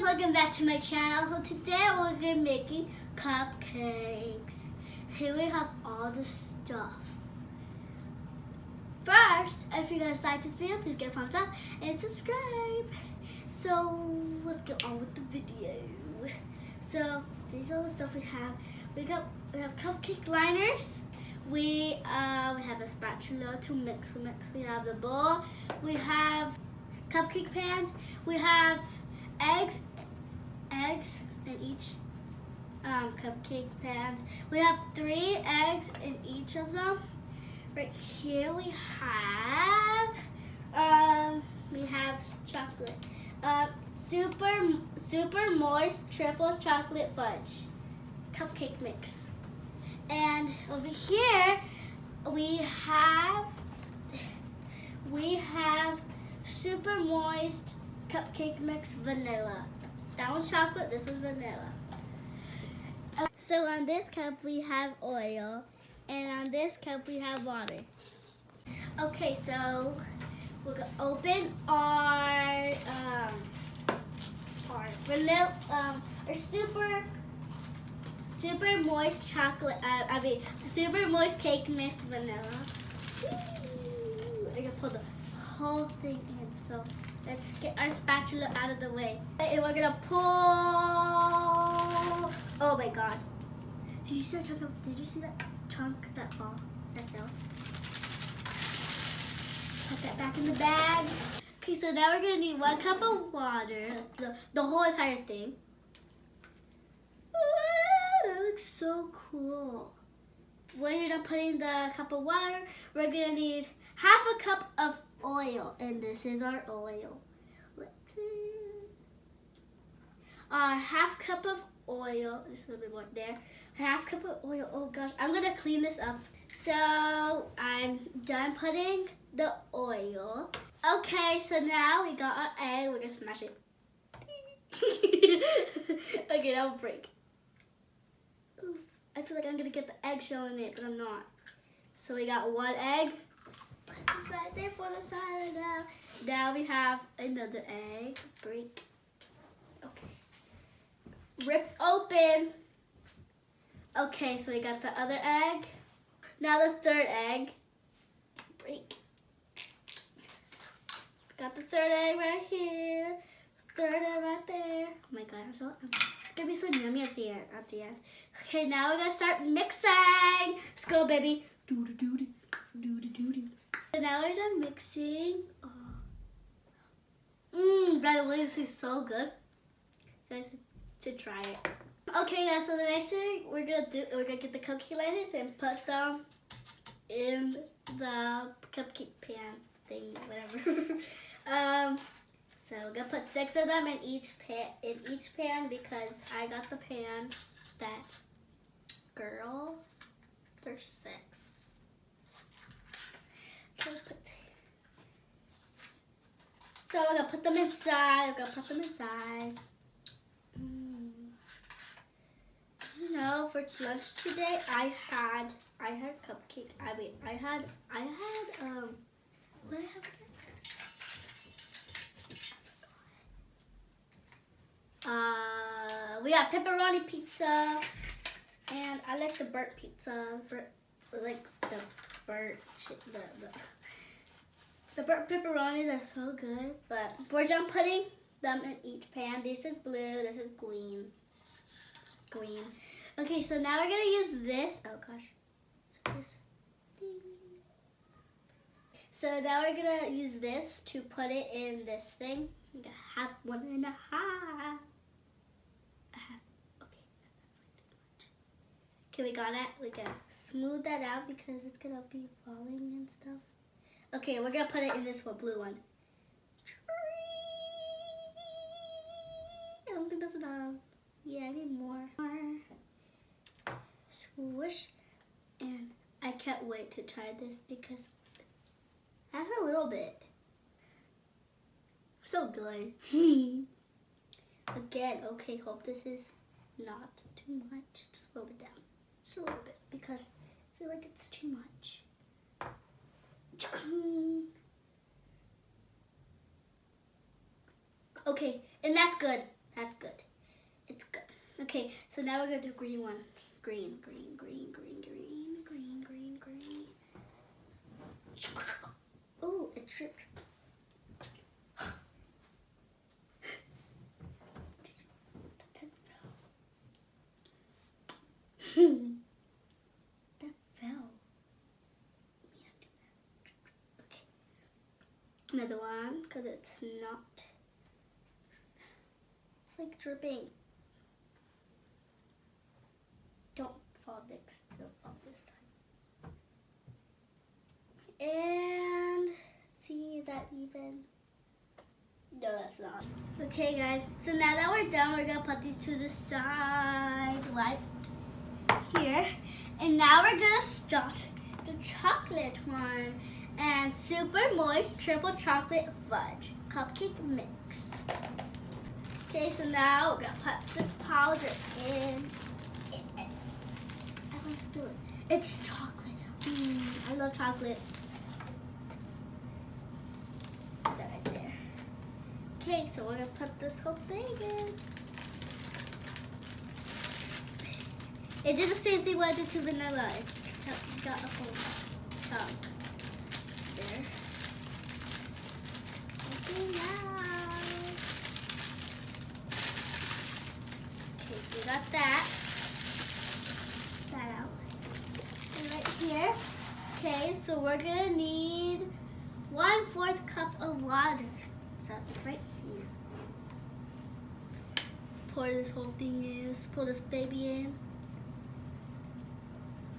welcome back to my channel. So today we're gonna be making cupcakes. Here we have all the stuff. First, if you guys like this video, please give a thumbs up and subscribe. So let's get on with the video. So these are all the stuff we have. We have cupcake liners. We have a spatula to mix. We have the bowl. We have cupcake pans. We have eggs in each cupcake pans. We have 3 eggs in each of them. Right here we have chocolate. Super moist triple chocolate fudge cupcake mix. And over here we have super moist cupcake mix vanilla. That one's chocolate, this was vanilla. So on this cup we have oil, and on this cup we have water. Okay, so we're gonna open our vanilla, our super moist chocolate. Super moist cake mix vanilla. I'm gonna pull the whole thing in. So let's get our spatula out of the way. And we're gonna pull. Oh my god. Did you see that chunk? Did you see that chunk that fell? That fell? Put that back in the bag. Okay, so now we're gonna need 1 cup of water. The whole entire thing. That looks so cool. When you're done putting the cup of water, we're gonna need 1/2 cup of oil, and this is our oil. Let's see. 1/2 cup of oil. Just a little bit more there. 1/2 cup of oil. Oh gosh, I'm gonna clean this up. So I'm done putting the oil. Okay, so now we got our egg. We're gonna smash it. Okay, that'll break. Oof, I feel like I'm gonna get the eggshell in it, but I'm not. So we got 1 egg. It's right there for the side now. Now we have another egg. Break. Okay. Rip open. Okay, so we got the other egg. Now the 3rd egg. Break. Got the 3rd egg right here. 3rd egg right there. Oh my god, it's gonna be so yummy at the end. Okay, now we're gonna start mixing. Let's go, baby. Do-do-do-do. Do-do-do-do. So now we're done mixing. By the way, this is so good. You guys should try it. Okay, guys. So the next thing we're gonna get the cupcake liners and put them in the cupcake pan thing, whatever. So we're gonna put 6 of them in each pan because I got the pan that girl. There's 6. So we're gonna put them inside. You know, for lunch today, I had cupcake. I had what did I have again? We got pepperoni pizza, and I like the burnt pizza. The burnt pepperonis are so good, but we're done putting them in each pan. This is blue, this is green. Okay, so now we're gonna use this. Oh gosh. So now we're gonna use this to put it in this thing. I'm gonna have 1.5. Okay, we got it. We gotta smooth that out because it's gonna be falling and stuff. Okay, we're gonna put it in this one, blue one. I don't think that's enough. Yeah, I need more. Swoosh. And I can't wait to try this because that's a little bit. So good. Again, okay, hope this is not too much. Just a little bit down. Just a little bit because I feel like it's too much. Okay, and that's good. That's good. It's good. Okay, so now we're gonna do green one. Green, green, green, green, green, green, green, green. Oh, it tripped. That fell. Okay. Another one, because it's not. It's like dripping. Don't fall next. Don't fall this time. And see, is that even? No, that's not. Okay, guys. So now that we're done, we're gonna put these to the side, right here. And now we're gonna start the chocolate one. And super moist triple chocolate fudge cupcake mix. Okay, so now we're gonna put this powder in. I want to do it. It's chocolate. I love chocolate. Put that right there. Okay, so we're gonna put this whole thing in. It did the same thing when I did to vanilla. It got a whole chunk there. Okay, now. Okay, so we got that. That out. And right here. Okay, so we're gonna need 1/4 cup of water. So it's right here. Pour this whole thing in. Pour this baby in.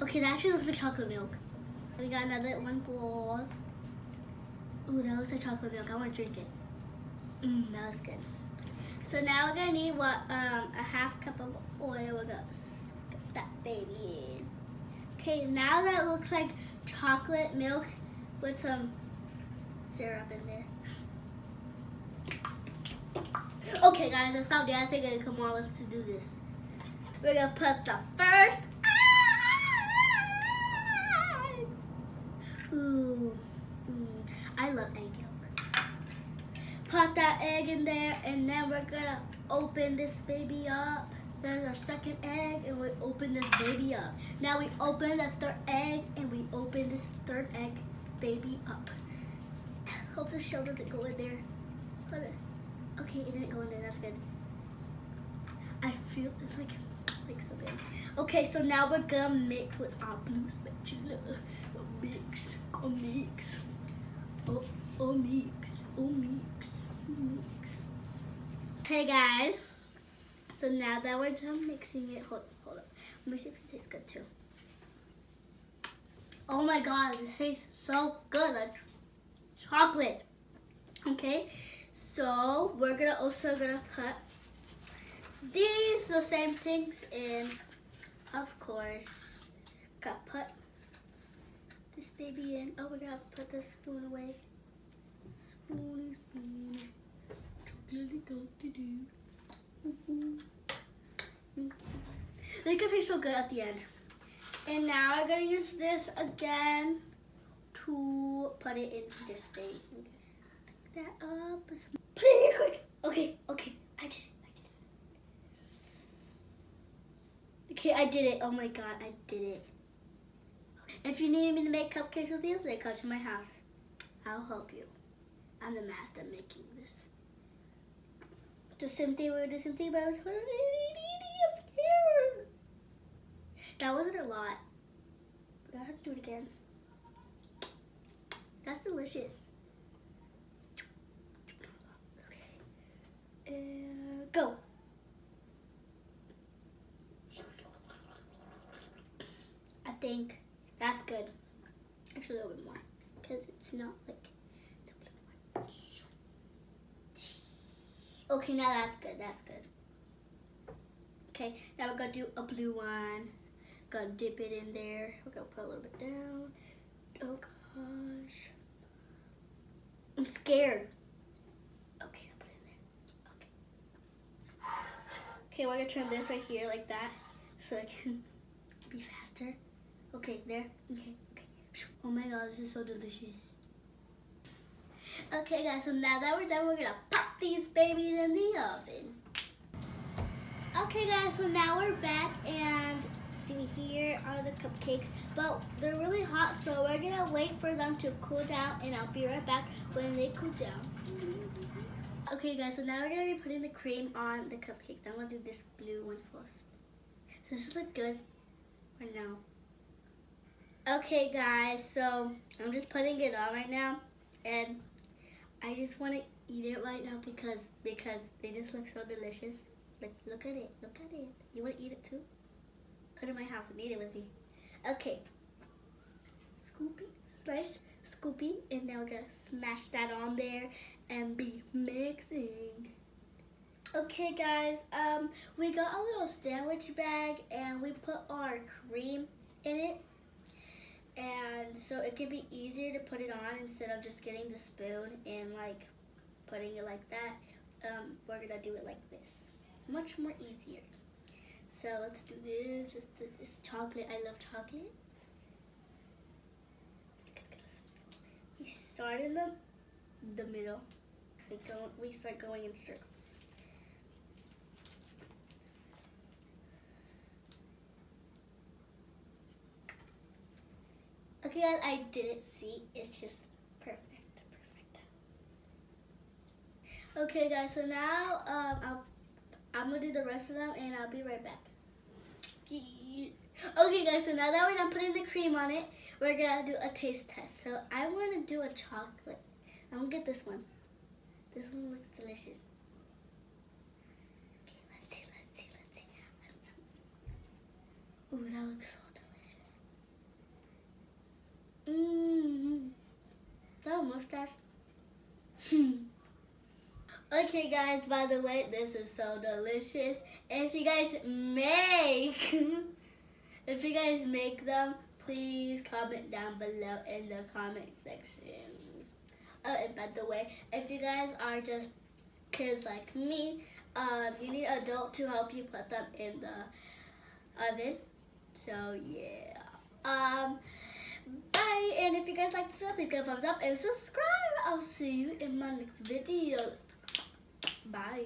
Okay, that actually looks like chocolate milk. We got another 1/4. Ooh, that looks like chocolate milk. I want to drink it. That looks good. So now we're gonna need a 1/2 cup of oil. We're gonna get that baby in. Okay, now that looks like chocolate milk with some syrup in there. Okay, guys, let's stop dancing and come on, let's do this. We're gonna put the first. I love egg yolk. Put that egg in there, and then we're gonna open this baby up. There's our second egg, and we open this baby up. Now we open the third egg, and we open this third egg baby up. Hope the shell doesn't go in there. Hold it. Okay, it didn't go in there. That's good. I feel it's like so good. Okay, so now we're gonna mix with our blue spatula. Mix. Mix. Mix. Okay, guys. So now that we're done mixing it, hold up. Let me see if it tastes good too. Oh my God, this tastes so good, like chocolate. Okay, so we're also gonna put the same things in. Of course, gotta put this baby in. Oh, we're gonna put the spoon away. Spoony spoon. Chocolatey do. They can taste so good at the end. And now I'm gonna use this again to put it in this thing. Pick that up. Put it in here quick. Okay, I did it. Okay, I did it. Oh my God, I did it. If you need me to make cupcakes with you, then come to my house. I'll help you. I'm the master making this. The same thing, we're gonna do the same thing, but I'm scared. That wasn't a lot. We're gonna have to do it again. That's delicious. Okay. And go. I think that's good. Actually, a little bit more, because it's not like. Okay, now that's good. That's good. Okay, now we're gonna do a blue one. Gonna dip it in there. We're gonna put a little bit down. Oh gosh, I'm scared. Okay, I'll put it in there. Okay, we're gonna turn this right here like that, so it can be faster. Okay, there. Okay. Oh my God, this is so delicious. Okay, guys, so now that we're done, we're gonna pop these babies in the oven. Okay guys, so now we're back and here are the cupcakes, but they're really hot, so we're gonna wait for them to cool down and I'll be right back when they cool down. Okay guys, so now we're gonna be putting the cream on the cupcakes. I'm gonna do this blue one first. Does this look good right now? Okay guys, so I'm just putting it on right now and I just want to eat it right now because they just look so delicious. Like, look at it, look at it. You want to eat it too? Come to my house and eat it with me. Okay. Scoopy, slice, scoopy, and now we're gonna smash that on there and be mixing. Okay guys, we got a little sandwich bag and we put our cream in it. And so it can be easier to put it on instead of just getting the spoon and like putting it like that. We're gonna do it like this. Much more easier. So let's do this. This chocolate. I love chocolate. We start in the middle. We start going in circles. Okay guys, I didn't see. It's just perfect. Okay guys, so now I'm gonna do the rest of them and I'll be right back. Okay guys, so now that we're done putting the cream on it, we're gonna do a taste test. So I wanna do a chocolate. I'm gonna get this one. This one looks delicious. Okay, let's see. Ooh, that looks so delicious. Is that a mustache? Okay guys, by the way, this is so delicious. If you guys make them, please comment down below in the comment section. Oh, and by the way, if you guys are just kids like me, you need an adult to help you put them in the oven. So yeah. Bye, and if you guys like this video, please give a thumbs up and subscribe. I'll see you in my next video. Bye.